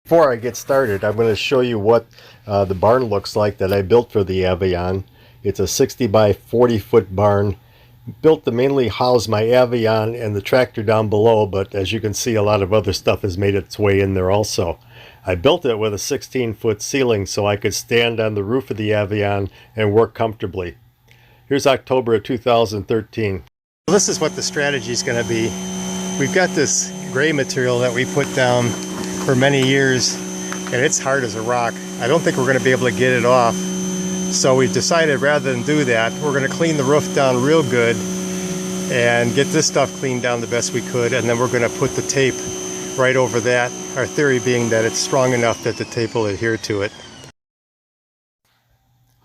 Before I get started, I'm going to show you what the barn looks like that I built for the Avion. It's a 60 by 40 foot barn built to mainly house my Avion and the tractor down below, but as you can see, a lot of other stuff has made its way in there also. I built it with a 16-foot ceiling so I could stand on the roof of the Avion and work comfortably. Here's October of 2013. This is what the strategy is going to be. We've got this gray material that we put down for many years, and it's hard as a rock. I don't think we're going to be able to get it off. So we decided rather than do that, we're going to clean the roof down real good and get this stuff cleaned down the best we could, and then we're going to put the tape right over that. Our theory being that it's strong enough that the tape will adhere to it.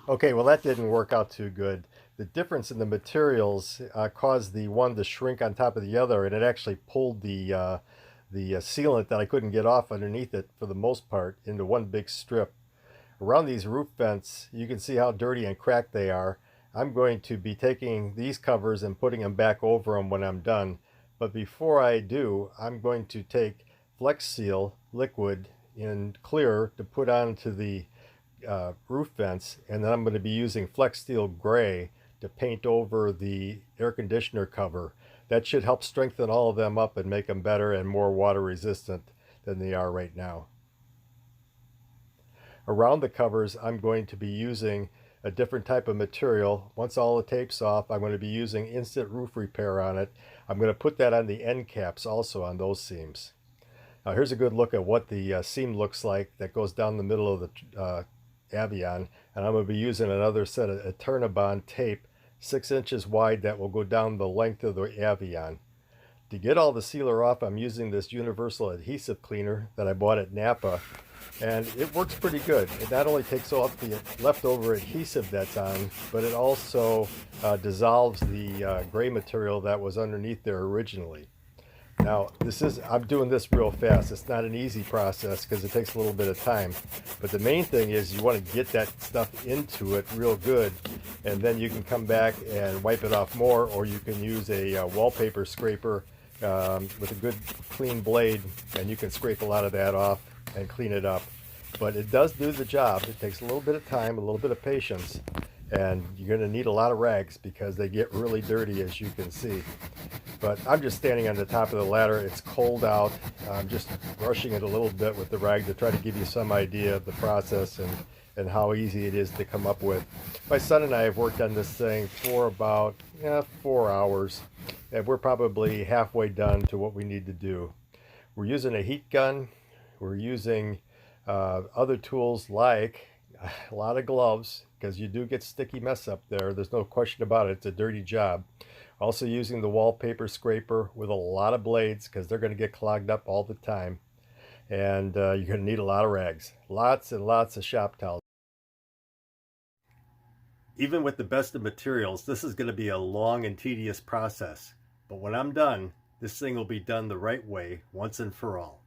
Okay, well that didn't work out too good. The difference in the materials caused the one to shrink on top of the other, and it actually pulled the sealant that I couldn't get off underneath it for the most part into one big strip. Around these roof vents, you can see how dirty and cracked they are. I'm going to be taking these covers and putting them back over them when I'm done. But before I do, I'm going to take Flex Seal liquid in clear to put onto the roof vents, and then I'm going to be using Flex Steel Gray to paint over the air conditioner cover. That should help strengthen all of them up and make them better and more water resistant than they are right now. Around the covers, I'm going to be using a different type of material. Once all the tape's off, I'm going to be using Instant Roof Repair on it. I'm going to put that on the end caps also on those seams. Now here's a good look at what the seam looks like that goes down the middle of the Avion, and I'm going to be using another set of Eternabond tape 6 inches wide that will go down the length of the Avion. To get all the sealer off, I'm using this universal adhesive cleaner that I bought at Napa, and it works pretty good. It not only takes off the leftover adhesive that's on, but it also dissolves the gray material that was underneath there originally. Now, I'm doing this real fast. It's not an easy process because it takes a little bit of time. But the main thing is you want to get that stuff into it real good, and then you can come back and wipe it off more, or you can use a wallpaper scraper with a good clean blade, and you can scrape a lot of that off and clean it up. But it does do the job. It takes a little bit of time, a little bit of patience, and you're going to need a lot of rags because they get really dirty, as you can see. But I'm just standing on the top of the ladder. It's cold out. I'm just brushing it a little bit with the rag to try to give you some idea of the process and how easy it is to come up with. My son and I have worked on this thing for about 4 hours, and we're probably halfway done to what we need to do. We're using a heat gun. We're using other tools like a lot of gloves, because you do get sticky mess up there. There's no question about it. It's a dirty job. Also using the wallpaper scraper with a lot of blades because they're going to get clogged up all the time. And you're going to need a lot of rags. Lots and lots of shop towels. Even with the best of materials, this is going to be a long and tedious process. But when I'm done, this thing will be done the right way once and for all.